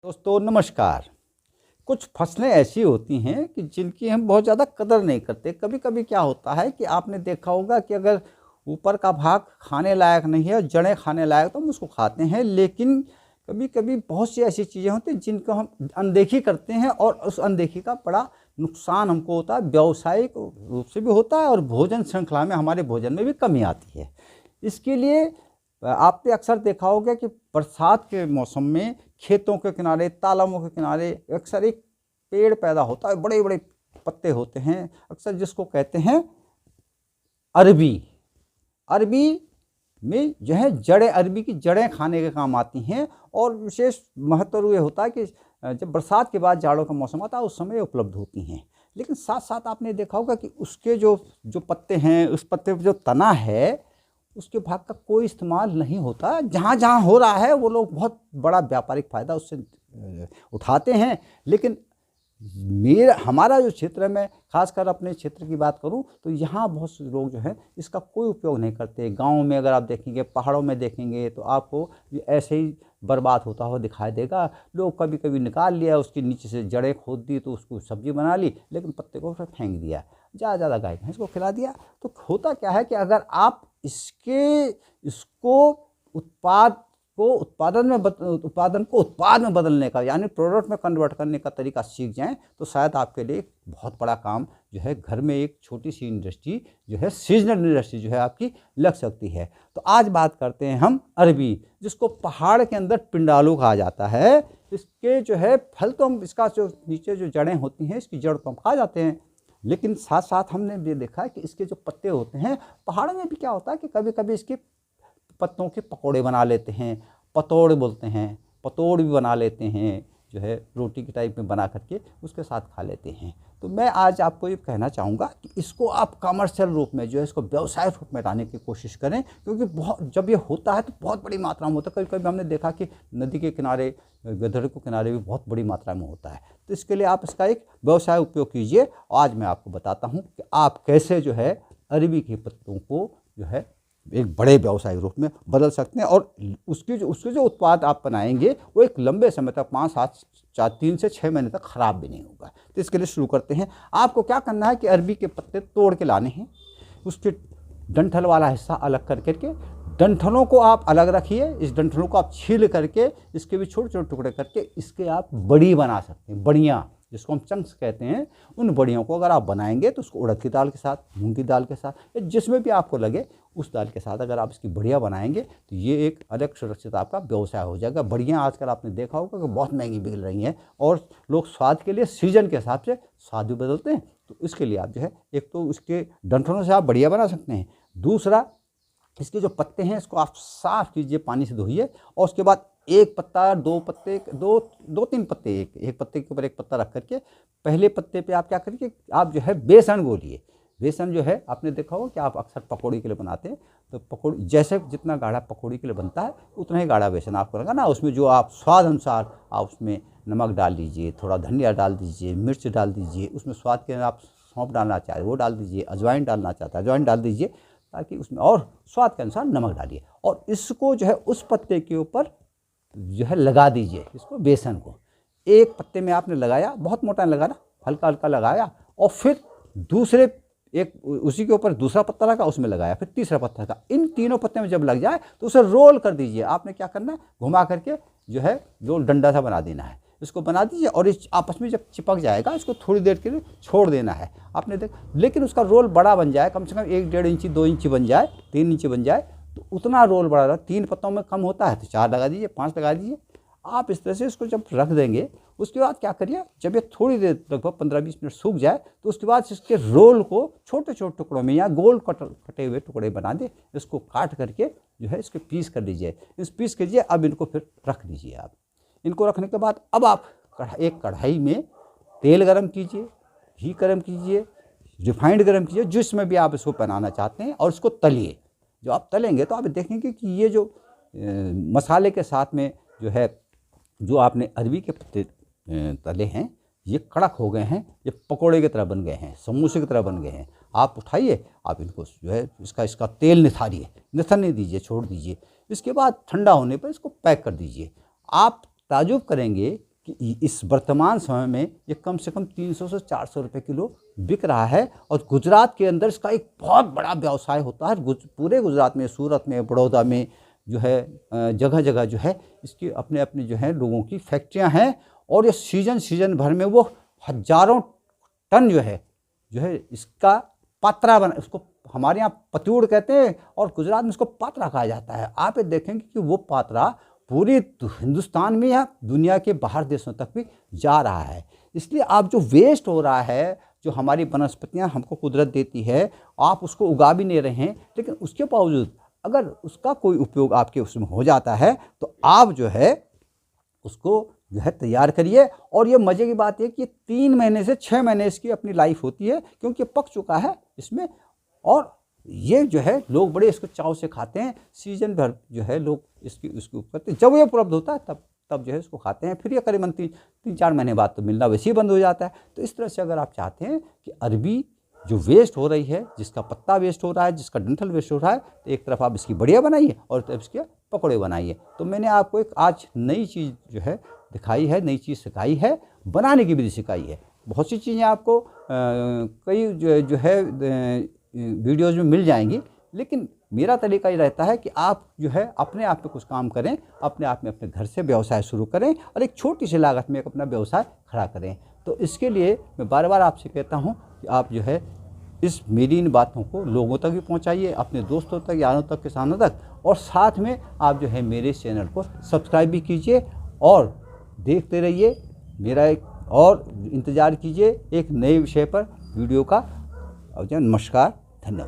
दोस्तों नमस्कार। कुछ फसलें ऐसी होती हैं कि जिनकी हम बहुत ज़्यादा कदर नहीं करते। कभी कभी क्या होता है कि आपने देखा होगा कि अगर ऊपर का भाग खाने लायक नहीं है, जड़ें खाने लायक, तो हम उसको खाते हैं। लेकिन कभी कभी बहुत सी ऐसी चीज़ें होती हैं जिनको हम अनदेखी करते हैं और उस अनदेखी का बड़ा नुकसान हमको होता है, व्यावसायिक रूप से भी होता है और भोजन श्रृंखला में, हमारे भोजन में भी कमी आती है। इसके लिए आपने अक्सर देखा होगा कि बरसात के मौसम में खेतों के किनारे, तालाबों के किनारे अक्सर एक पेड़ पैदा होता है, बड़े बड़े पत्ते होते हैं, अक्सर जिसको कहते हैं अरबी। अरबी में जो है जड़ें, अरबी की जड़ें खाने के काम आती हैं। और विशेष महत्व ये होता है कि जब बरसात के बाद जाड़ों का मौसम आता है उस समय उपलब्ध होती हैं। लेकिन साथ साथ आपने देखा होगा कि उसके जो जो पत्ते हैं, उस पत्ते पर जो तना है, उसके भाग का कोई इस्तेमाल नहीं होता। जहाँ जहाँ हो रहा है वो लोग बहुत बड़ा व्यापारिक फ़ायदा उससे उठाते हैं। लेकिन हमारा जो क्षेत्र है, मैं खासकर अपने क्षेत्र की बात करूं तो यहाँ बहुत से लोग जो हैं इसका कोई उपयोग नहीं करते। गाँव में अगर आप देखेंगे, पहाड़ों में देखेंगे, तो आपको ये ऐसे ही बर्बाद होता हुआ दिखाई देगा। लोग कभी कभी निकाल लिया, उसके नीचे से जड़ें खोद दी तो उसको सब्जी बना ली, लेकिन पत्ते को फिर फेंक दिया, ज़्यादा ज़्यादा गाय भैंस को खिला दिया। तो होता क्या है कि अगर आप इसको उत्पादन को उत्पाद में बदलने का, यानी प्रोडक्ट में कन्वर्ट करने का तरीका सीख जाएं, तो शायद आपके लिए बहुत बड़ा काम जो है, घर में एक छोटी सी इंडस्ट्री जो है, सीजनल इंडस्ट्री जो है आपकी लग सकती है। तो आज बात करते हैं हम अरबी, जिसको पहाड़ के अंदर पिंडालू कहा जाता है। इसके जो है फल तो हम, इसका जो नीचे जो जड़ें होती हैं, इसकी जड़ तो हम खा जाते हैं। लेकिन साथ साथ हमने ये देखा है कि इसके जो पत्ते होते हैं, पहाड़ों में भी क्या होता है कि कभी कभी इसके पत्तों के पकोड़े बना लेते हैं, पतोड़ बोलते हैं, पतोड़ भी बना लेते हैं, जो है रोटी की टाइप में बना करके उसके साथ खा लेते हैं। तो मैं आज आपको ये कहना चाहूँगा कि इसको आप कमर्शियल रूप में जो है, इसको व्यवसाय रूप में लाने की कोशिश करें, क्योंकि बहुत जब ये होता है तो बहुत बड़ी मात्रा में होता है। कभी कभी हमने देखा कि नदी के किनारे, गदर के किनारे भी बहुत बड़ी मात्रा में होता है। तो इसके लिए आप इसका एक व्यवसाय उपयोग कीजिए। आज मैं आपको बताता हूँ कि आप कैसे जो है अरबी के पत्तों को जो है एक बड़े व्यवसायिक रूप में बदल सकते हैं। और उसके जो उत्पाद आप बनाएंगे वो एक लंबे समय तक, 3 से 6 महीने तक ख़राब भी नहीं होगा। तो इसके लिए शुरू करते हैं। आपको क्या करना है कि अरबी के पत्ते तोड़ के लाने हैं, उसके डंठल वाला हिस्सा अलग करके डंठलों को आप अलग रखिए। इस डंठलों को आप छील करके, इसके भी छोटे छोटे टुकड़े करके इसके आप बड़ी बना सकते हैं। बड़ियाँ, जिसको हम चंक्स कहते हैं, उन बड़ियों को अगर आप बनाएंगे तो उसको उड़द की दाल के साथ, मूंग की दाल के साथ, या जिसमें भी आपको लगे उस दाल के साथ अगर आप इसकी बढ़िया बनाएंगे तो ये एक अलग सुरक्षित आपका व्यवसाय हो जाएगा। बढ़िया आजकल आपने देखा होगा कि बहुत महंगी बिक रही हैं, और लोग स्वाद के लिए सीजन के हिसाब से स्वाद भी बदलते हैं। तो इसके लिए आप जो है, एक तो इसके डंठलों से आप बढ़िया बना सकते हैं। दूसरा, इसके जो पत्ते हैं इसको आप साफ़ कीजिए, पानी से धोइए, और उसके बाद एक पत्ता, 2 पत्ते, 2-3 पत्ते, एक पत्ते के ऊपर एक पत्ता रख करके, पहले पत्ते पे आप क्या करिए, आप जो है बेसन घोलिए। बेसन जो है आपने देखा होगा कि आप अक्सर पकौड़ी के लिए बनाते हैं, तो पकौड़ी जैसे जितना गाढ़ा पकौड़ी के लिए बनता है उतना ही गाढ़ा बेसन आपको लगाना। उसमें जो आप स्वाद अनुसार आप उसमें नमक डाल दीजिए, थोड़ा धनिया डाल दीजिए, मिर्च डाल दीजिए, उसमें स्वाद के आप सौंफ डालना चाहे वो डाल दीजिए, अजवाइन डालना चाहता है अजवाइन डाल दीजिए, ताकि उसमें, और स्वाद के अनुसार नमक डालिए। और इसको जो है उस पत्ते के ऊपर जो है लगा दीजिए, इसको बेसन को। एक पत्ते में आपने लगाया, बहुत मोटा नहीं लगाना, हल्का हल्का लगाया, और फिर दूसरे एक उसी के ऊपर दूसरा पत्ता लगा, उसमें लगाया, फिर तीसरा पत्ता लगा। इन तीनों पत्ते में जब लग जाए तो उसे रोल कर दीजिए। आपने क्या करना है, घुमा करके जो है गोल डंडा सा बना देना है, इसको बना दीजिए, और इस आपस में जब चिपक जाएगा इसको थोड़ी देर के लिए छोड़ देना है। आपने लेकिन उसका रोल बड़ा बन जाए, कम से कम 1-1.5 इंची, 2 इंची बन जाए, 3 इंची बन जाए, तो उतना रोल बड़ा रहा। 3 पत्तों में कम होता है तो 4 लगा दीजिए, 5 लगा दीजिए। आप इस तरह से इसको जब रख देंगे, उसके बाद क्या करिए, जब ये थोड़ी देर, लगभग 15-20 मिनट सूख जाए, तो उसके बाद इसके रोल को छोटे छोटे टुकड़ों में या गोल कटे हुए टुकड़े बना दे, इसको काट करके जो है इसके पीस कर लीजिए। इस पीस कीजिए, अब इनको फिर रख दीजिए। आप इनको रखने के बाद अब आप एक कढ़ाई में तेल गरम कीजिए, घी गरम कीजिए, रिफाइंड गरम कीजिए, जिसमें भी आप इसको बनाना चाहते हैं, और इसको तलिए। जो आप तलेंगे तो आप देखेंगे कि ये जो मसाले के साथ में जो है, जो आपने अरबी के पत्ते तले हैं, ये कड़क हो गए हैं, ये पकोड़े की तरह बन गए हैं, समोसे की तरह बन गए हैं। आप उठाइए, आप इनको जो है इसका तेल निथारिए, निथरने दीजिए, छोड़ दीजिए। इसके बाद ठंडा होने पर इसको पैक कर दीजिए। आप ताजुब करेंगे कि इस वर्तमान समय में ये कम से कम 300 से 400 रुपये किलो बिक रहा है। और गुजरात के अंदर इसका एक बहुत बड़ा व्यवसाय होता है। पूरे गुजरात में, सूरत में, बड़ौदा में जो है जगह जगह जो है इसकी अपने अपने जो है लोगों की फैक्ट्रियां हैं। और ये सीजन भर में वो हजारों टन जो है इसका पात्रा बना, उसको हमारे यहाँ पतूड़ कहते हैं और गुजरात में इसको पात्रा कहा जाता है। आप ये देखेंगे कि वो पात्रा पूरे हिंदुस्तान में या दुनिया के बाहर देशों तक भी जा रहा है। इसलिए आप जो वेस्ट हो रहा है, जो हमारी वनस्पतियाँ हमको कुदरत देती है, आप उसको उगा भी नहीं रहे हैं, लेकिन उसके बावजूद अगर उसका कोई उपयोग आपके उसमें हो जाता है तो आप जो है उसको जो है तैयार करिए। और ये मज़े की बात है कि 3 महीने से 6 महीने इसकी अपनी लाइफ होती है, क्योंकि पक चुका है इसमें। और ये जो है लोग बड़े इसको चाव से खाते हैं। सीजन भर जो है लोग इसको करते हैं। जब ये उपलब्ध होता है तब जो है इसको खाते हैं। फिर ये करीबन 3-4 महीने बाद तो मिलना वैसे ही बंद हो जाता है। तो इस तरह से अगर आप चाहते हैं कि अरबी जो वेस्ट हो रही है, जिसका पत्ता वेस्ट हो रहा है, जिसका डंठल वेस्ट हो रहा है, तो एक तरफ आप इसकी बढ़िया बनाइए और तरफ इसके पकौड़े बनाइए। तो मैंने आपको एक आज नई चीज़ जो है दिखाई है, नई चीज़ सिखाई है, बनाने की विधि सिखाई है। बहुत सी चीज़ें आपको कई जो है वीडियोज़ में मिल जाएंगी, लेकिन मेरा तरीका ये रहता है कि आप जो है अपने आप पे कुछ काम करें, अपने आप में अपने घर से व्यवसाय शुरू करें और एक छोटी सी लागत में एक अपना व्यवसाय खड़ा करें। तो इसके लिए मैं बार बार आपसे कहता हूँ कि आप जो है इस मेरी इन बातों को लोगों तक भी पहुँचाइए, अपने दोस्तों तक, यारों तक, किसानों तक, और साथ में आप जो है मेरे चैनल को सब्सक्राइब भी कीजिए और देखते रहिए मेरा एक और इंतज़ार कीजिए एक नए विषय पर वीडियो का। नमस्कार, धन्यवाद।